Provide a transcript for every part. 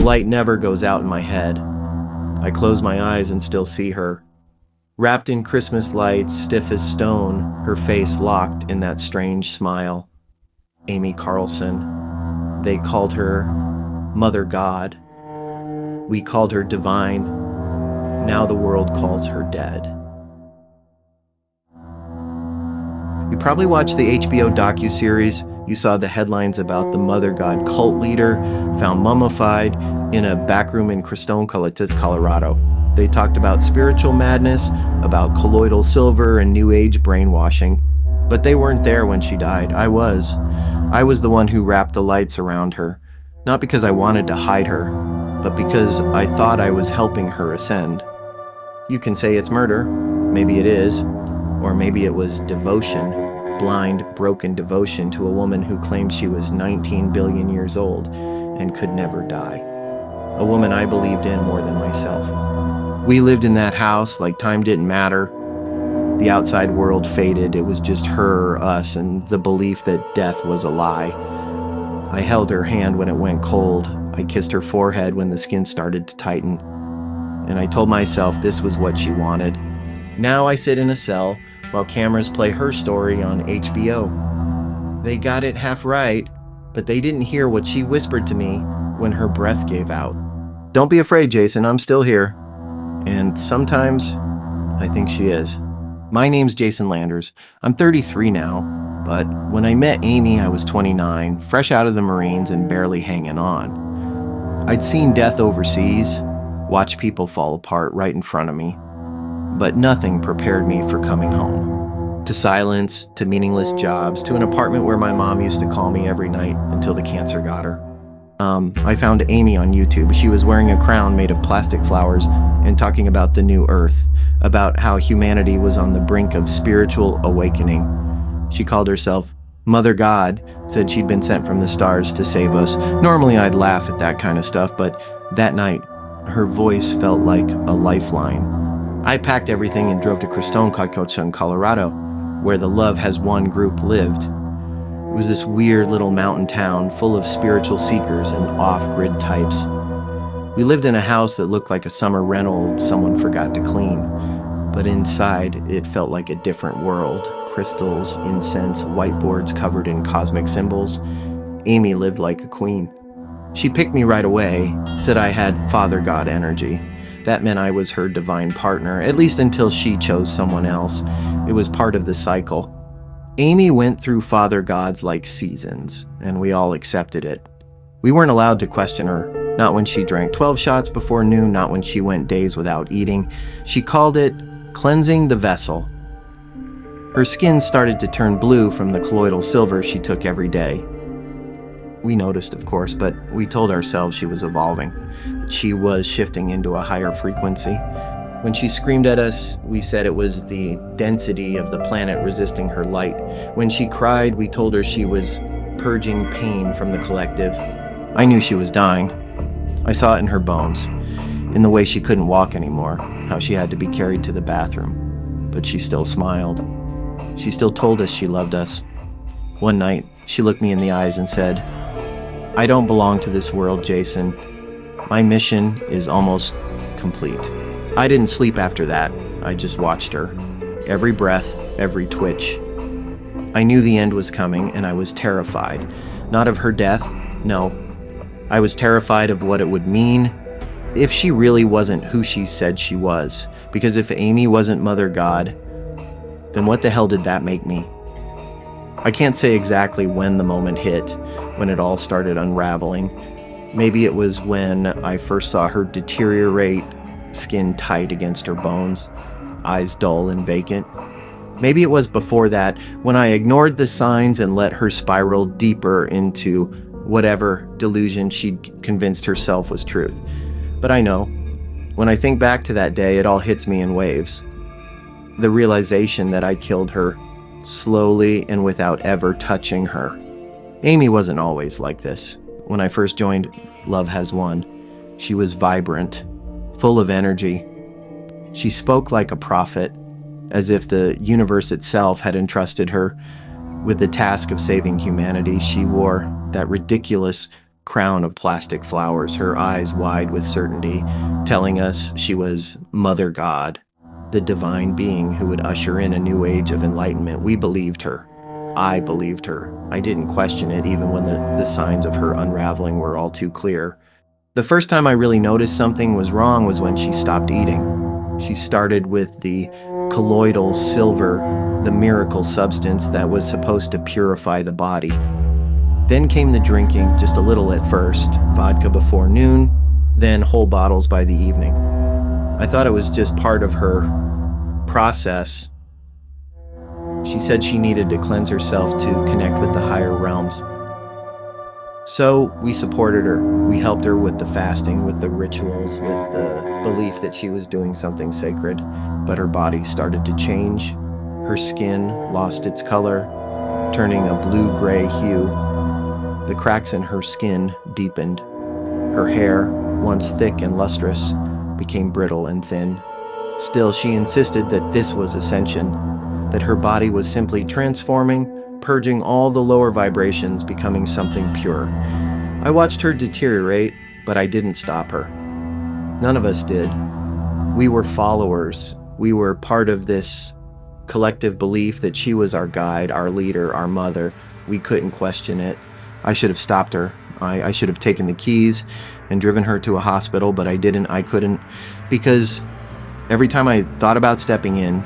light never goes out in my head. I close my eyes and still see her. Wrapped in Christmas lights, stiff as stone, her face locked in that strange smile. Amy Carlson. They called her Mother God. We called her divine. Now the world calls her dead. You probably watched the HBO Docuseries. You saw the headlines about the Mother God cult leader found mummified in a back room in Crestone, Colorado. They talked about spiritual madness, about colloidal silver and New Age brainwashing. But they weren't there when she died. I was. I was the one who wrapped the lights around her. Not because I wanted to hide her, but because I thought I was helping her ascend. You can say it's murder. Maybe it is. Or maybe it was devotion. Blind, broken devotion to a woman who claimed she was 19 billion years old and could never die. A woman I believed in more than myself. We lived in that house like time didn't matter. The outside world faded. It was just her, us, and the belief that death was a lie. I held her hand when it went cold. I kissed her forehead when the skin started to tighten. And I told myself this was what she wanted. Now I sit in a cell while cameras play her story on HBO. They got it half right, but they didn't hear what she whispered to me when her breath gave out. Don't be afraid, Jason, I'm still here. And sometimes, I think she is. My name's Jason Landers. I'm 33 now, but when I met Amy, I was 29, fresh out of the Marines and barely hanging on. I'd seen death overseas, watched people fall apart right in front of me, but nothing prepared me for coming home. To silence, to meaningless jobs, to an apartment where my mom used to call me every night until the cancer got her. I found Amy on YouTube. She was wearing a crown made of plastic flowers and talking about the new earth, about how humanity was on the brink of spiritual awakening. She called herself Mother God, said she'd been sent from the stars to save us. Normally I'd laugh at that kind of stuff, but that night, her voice felt like a lifeline. I packed everything and drove to Crestone, Colorado, where the Love Has Won group lived. It was this weird little mountain town full of spiritual seekers and off-grid types. We lived in a house that looked like a summer rental someone forgot to clean, but inside it felt like a different world. Crystals, incense, whiteboards covered in cosmic symbols. Amy lived like a queen. She picked me right away, said I had Father God energy. That meant I was her divine partner, at least until she chose someone else. It was part of the cycle. Amy went through Father Gods like seasons, and we all accepted it. We weren't allowed to question her, not when she drank 12 shots before noon, not when she went days without eating. She called it cleansing the vessel. Her skin started to turn blue from the colloidal silver she took every day. We noticed, of course, but we told ourselves she was evolving. She was shifting into a higher frequency. When she screamed at us, we said it was the density of the planet resisting her light. When she cried, we told her she was purging pain from the collective. I knew she was dying. I saw it in her bones, in the way she couldn't walk anymore, how she had to be carried to the bathroom. But she still smiled. She still told us she loved us. One night, she looked me in the eyes and said, "I don't belong to this world, Jason. My mission is almost complete." I didn't sleep after that. I just watched her. Every breath, every twitch. I knew the end was coming, and I was terrified. Not of her death, no. I was terrified of what it would mean if she really wasn't who she said she was. Because if Amy wasn't Mother God, then what the hell did that make me? I can't say exactly when the moment hit, when it all started unraveling. Maybe it was when I first saw her deteriorate, skin tight against her bones, eyes dull and vacant. Maybe it was before that, when I ignored the signs and let her spiral deeper into whatever delusion she'd convinced herself was truth. But I know, when I think back to that day, it all hits me in waves. The realization that I killed her, slowly and without ever touching her. Amy wasn't always like this. When I first joined Love Has Won, she was vibrant, full of energy. She spoke like a prophet, as if the universe itself had entrusted her with the task of saving humanity. She wore that ridiculous crown of plastic flowers, her eyes wide with certainty, telling us she was Mother God, the divine being who would usher in a new age of enlightenment. We believed her. I believed her. I didn't question it, even when the signs of her unraveling were all too clear. The first time I really noticed something was wrong was when she stopped eating. She started with the colloidal silver, the miracle substance that was supposed to purify the body. Then came the drinking, just a little at first, vodka before noon, then whole bottles by the evening. I thought it was just part of her process. She said she needed to cleanse herself to connect with the higher realms. So we supported her. We helped her with the fasting, with the rituals, with the belief that she was doing something sacred. But her body started to change. Her skin lost its color, turning a blue-gray hue. The cracks in her skin deepened. Her hair, once thick and lustrous, became brittle and thin. Still, she insisted that this was ascension, that her body was simply transforming, purging all the lower vibrations, becoming something pure. I watched her deteriorate, but I didn't stop her. None of us did. We were followers. We were part of this collective belief that she was our guide, our leader, our mother. We couldn't question it. I should have stopped her. I should have taken the keys and driven her to a hospital, but I didn't. I couldn't, because every time I thought about stepping in,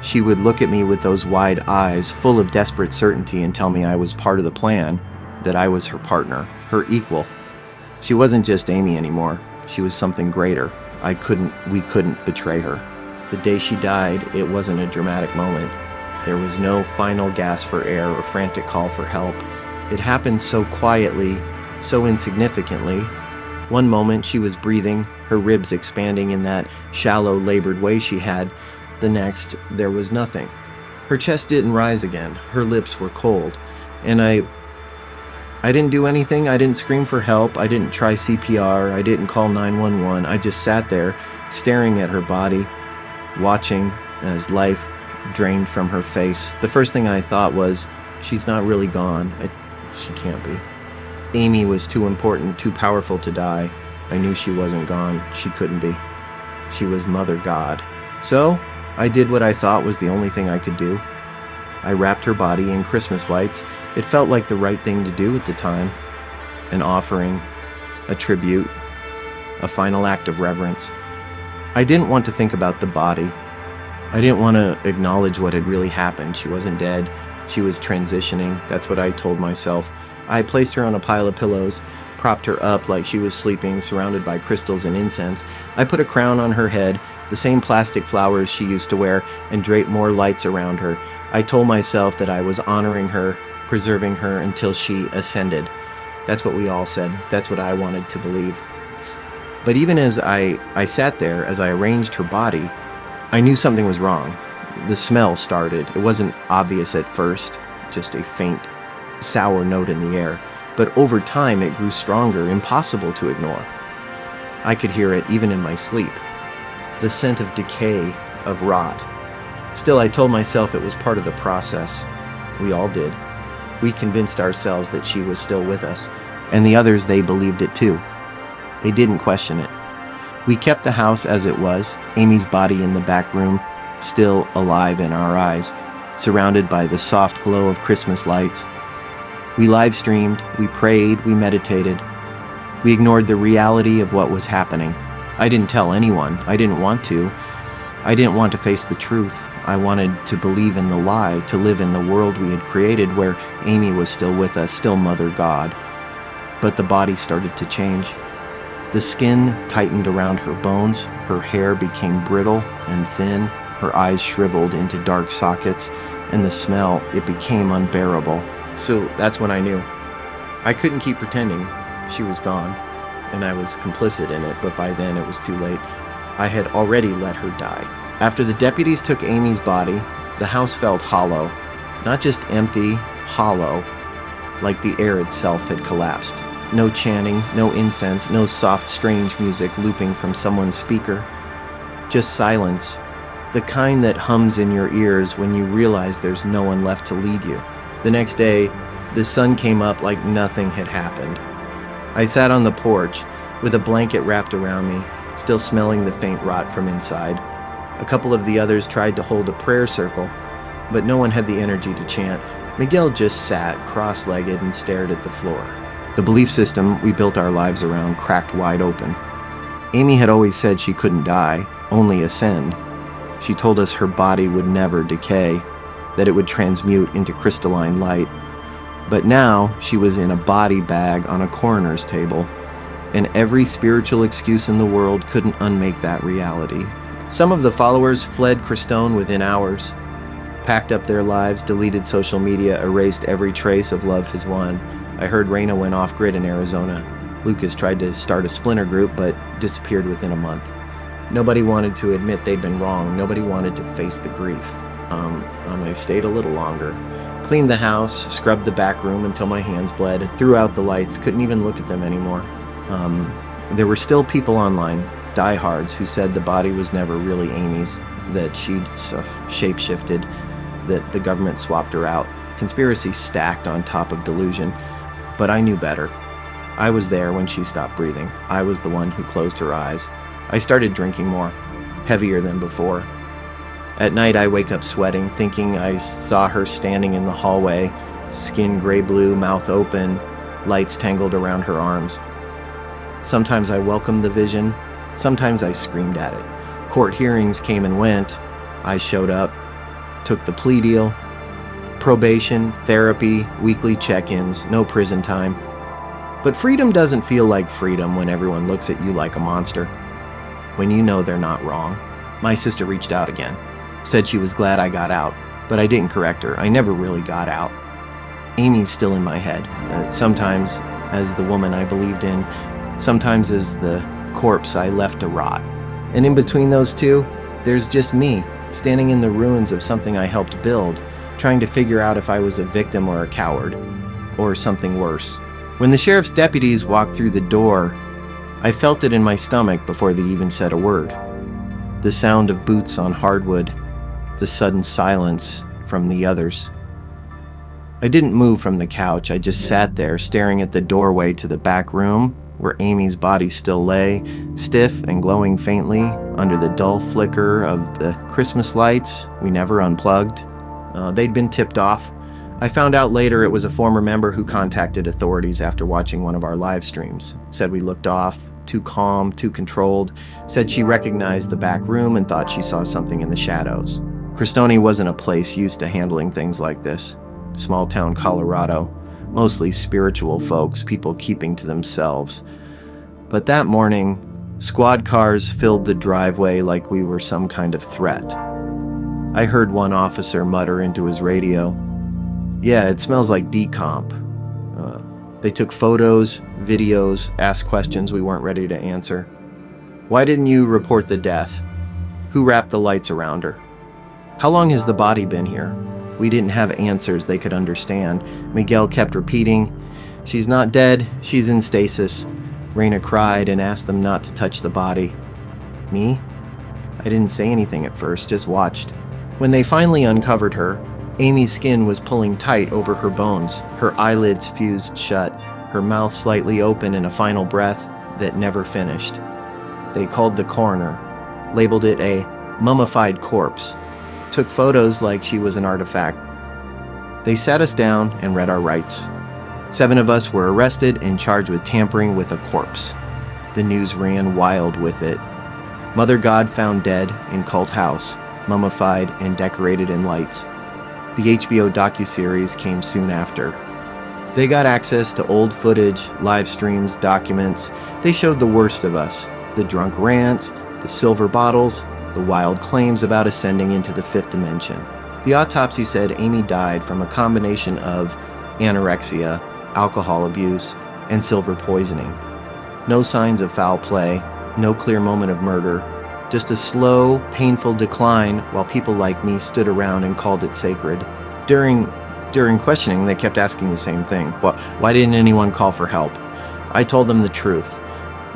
she would look at me with those wide eyes, full of desperate certainty, and tell me I was part of the plan, that I was her partner, her equal. She wasn't just Amy anymore. She was something greater. We couldn't betray her. The day she died, it wasn't a dramatic moment. There was no final gasp for air or frantic call for help. It happened so quietly, so insignificantly. One moment she was breathing, her ribs expanding in that shallow, labored way she had. The next, there was nothing. Her chest didn't rise again. Her lips were cold. And I didn't do anything. I didn't scream for help. I didn't try CPR. I didn't call 911. I just sat there, staring at her body, watching as life drained from her face. The first thing I thought was, she's not really gone. She can't be. Amy was too important, too powerful to die. I knew she wasn't gone. She couldn't be. She was Mother God. So I did what I thought was the only thing I could do. I wrapped her body in Christmas lights. It felt like the right thing to do at the time. An offering, a tribute, a final act of reverence. I didn't want to think about the body. I didn't want to acknowledge what had really happened. She wasn't dead. She was transitioning. That's what I told myself. I placed her on a pile of pillows, propped her up like she was sleeping, surrounded by crystals and incense. I put a crown on her head, the same plastic flowers she used to wear, and draped more lights around her. I told myself that I was honoring her, preserving her until she ascended. That's what we all said. That's what I wanted to believe. But even as I sat there, as I arranged her body, I knew something was wrong. The smell started. It wasn't obvious at first, just a faint, sour note in the air. But over time, it grew stronger, impossible to ignore. I could hear it even in my sleep. The scent of decay, of rot. Still, I told myself it was part of the process. We all did. We convinced ourselves that she was still with us, and the others, they believed it too. They didn't question it. We kept the house as it was, Amy's body in the back room, still alive in our eyes, surrounded by the soft glow of Christmas lights. We live-streamed, we prayed, we meditated. We ignored the reality of what was happening. I didn't tell anyone. I didn't want to. I didn't want to face the truth. I wanted to believe in the lie, to live in the world we had created where Amy was still with us, still Mother God. But the body started to change. The skin tightened around her bones, her hair became brittle and thin, her eyes shriveled into dark sockets, and the smell, it became unbearable. So that's when I knew. I couldn't keep pretending she was gone, and I was complicit in it, but by then it was too late. I had already let her die. After the deputies took Amy's body, the house felt hollow. Not just empty, hollow, like the air itself had collapsed. No chanting, no incense, no soft, strange music looping from someone's speaker. Just silence, the kind that hums in your ears when you realize there's no one left to lead you. The next day, the sun came up like nothing had happened. I sat on the porch with a blanket wrapped around me, still smelling the faint rot from inside. A couple of the others tried to hold a prayer circle, but no one had the energy to chant. Miguel just sat cross-legged and stared at the floor. The belief system we built our lives around cracked wide open. Amy had always said she couldn't die, only ascend. She told us her body would never decay, that it would transmute into crystalline light. But now she was in a body bag on a coroner's table, and every spiritual excuse in the world couldn't unmake that reality. Some of the followers fled Crestone within hours, packed up their lives, deleted social media, erased every trace of Love Has Won. I heard Reina went off-grid in Arizona. Lucas tried to start a splinter group, but disappeared within a month. Nobody wanted to admit they'd been wrong. Nobody wanted to face the grief. I stayed a little longer. Cleaned the house, scrubbed the back room until my hands bled, threw out the lights, couldn't even look at them anymore. There were still people online, diehards, who said the body was never really Amy's, that she'd shape-shifted, that the government swapped her out. Conspiracy stacked on top of delusion. But I knew better. I was there when she stopped breathing. I was the one who closed her eyes. I started drinking more, heavier than before. At night, I wake up sweating, thinking I saw her standing in the hallway, skin gray-blue, mouth open, lights tangled around her arms. Sometimes I welcomed the vision, sometimes I screamed at it. Court hearings came and went. I showed up, took the plea deal, probation, therapy, weekly check-ins, no prison time. But freedom doesn't feel like freedom when everyone looks at you like a monster, when you know they're not wrong. My sister reached out again, said she was glad I got out, but I didn't correct her. I never really got out. Amy's still in my head, sometimes as the woman I believed in, sometimes as the corpse I left to rot. And in between those two, there's just me, standing in the ruins of something I helped build, trying to figure out if I was a victim or a coward, or something worse. When the sheriff's deputies walked through the door, I felt it in my stomach before they even said a word. The sound of boots on hardwood, the sudden silence from the others. I didn't move from the couch. I just sat there, staring at the doorway to the back room, where Amy's body still lay, stiff and glowing faintly under the dull flicker of the Christmas lights we never unplugged. They'd been tipped off. I found out later it was a former member who contacted authorities after watching one of our live streams. Said we looked off, too calm, too controlled. Said she recognized the back room and thought she saw something in the shadows. Crestone wasn't a place used to handling things like this. Small town Colorado, mostly spiritual folks, people keeping to themselves. But that morning, squad cars filled the driveway like we were some kind of threat. I heard one officer mutter into his radio, "Yeah, it smells like decomp." They took photos, videos, asked questions we weren't ready to answer. "Why didn't you report the death? Who wrapped the lights around her? How long has the body been here?" We didn't have answers they could understand. Miguel kept repeating, "She's not dead, she's in stasis." Reina cried and asked them not to touch the body. Me? I didn't say anything at first, just watched. When they finally uncovered her, Amy's skin was pulling tight over her bones, her eyelids fused shut, her mouth slightly open in a final breath that never finished. They called the coroner, labeled it a mummified corpse, took photos like she was an artifact. They sat us down and read our rights. 7 of us were arrested and charged with tampering with a corpse. The news ran wild with it. Mother God found dead in cult house, mummified and decorated in lights. The HBO Docuseries came soon after. They got access to old footage, live streams, documents. They showed the worst of us, the drunk rants, the silver bottles, the wild claims about ascending into the 5th dimension. The autopsy said Amy died from a combination of anorexia, alcohol abuse, and silver poisoning. No signs of foul play, no clear moment of murder, just a slow, painful decline while people like me stood around and called it sacred. During questioning, they kept asking the same thing. Why didn't anyone call for help? I told them the truth,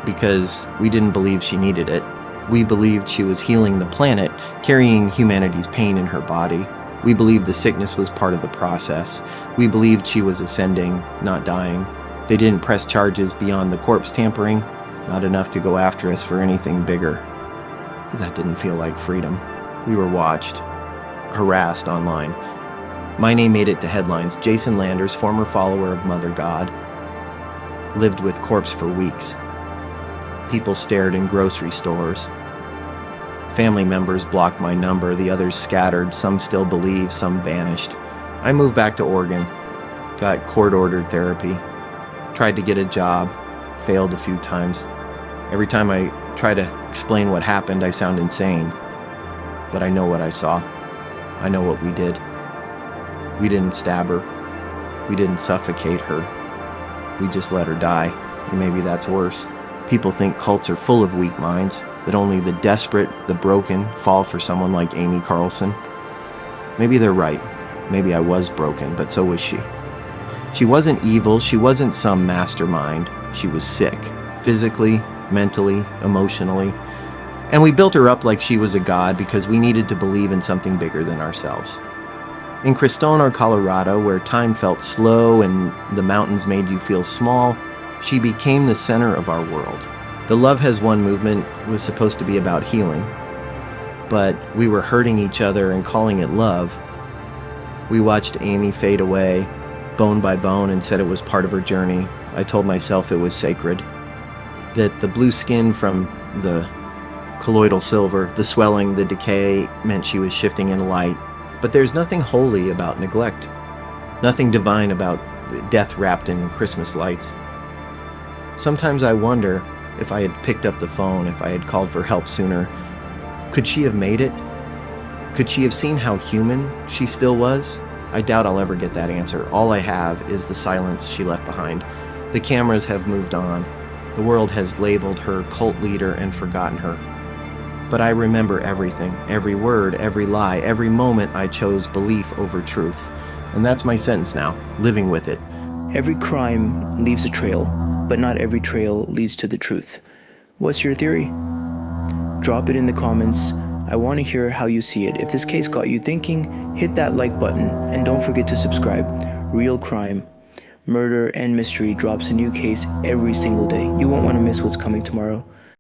because we didn't believe she needed it. We believed she was healing the planet, carrying humanity's pain in her body. We believed the sickness was part of the process. We believed she was ascending, not dying. They didn't press charges beyond the corpse tampering, not enough to go after us for anything bigger. But that didn't feel like freedom. We were watched, harassed online. My name made it to headlines. Jason Landers, former follower of Mother God, lived with corpse for weeks. People stared in grocery stores. Family members blocked my number, the others scattered, some still believed, some vanished. I moved back to Oregon, got court-ordered therapy, tried to get a job, failed a few times. Every time I try to explain what happened, I sound insane. But I know what I saw. I know what we did. We didn't stab her. We didn't suffocate her. We just let her die. And maybe that's worse. People think cults are full of weak minds, that only the desperate, the broken, fall for someone like Amy Carlson. Maybe they're right. Maybe I was broken, but so was she. She wasn't evil. She wasn't some mastermind. She was sick, physically, mentally, emotionally. And we built her up like she was a god because we needed to believe in something bigger than ourselves. In Cristone, Colorado, where time felt slow and the mountains made you feel small, she became the center of our world. The Love Has Won movement was supposed to be about healing, but we were hurting each other and calling it love. We watched Amy fade away, bone by bone, and said it was part of her journey. I told myself it was sacred, that the blue skin from the colloidal silver, the swelling, the decay, meant she was shifting into light. But there's nothing holy about neglect, nothing divine about death wrapped in Christmas lights. Sometimes I wonder if I had picked up the phone, if I had called for help sooner, could she have made it? Could she have seen how human she still was? I doubt I'll ever get that answer. All I have is the silence she left behind. The cameras have moved on. The world has labeled her cult leader and forgotten her. But I remember everything, every word, every lie, every moment I chose belief over truth. And that's my sentence now, living with it. Every crime leaves a trail, but not every trail leads to the truth. What's your theory? Drop it in the comments. I want to hear how you see it. If this case got you thinking, hit that like button and don't forget to subscribe. Real crime, murder, and mystery drops a new case every single day. You won't want to miss what's coming tomorrow.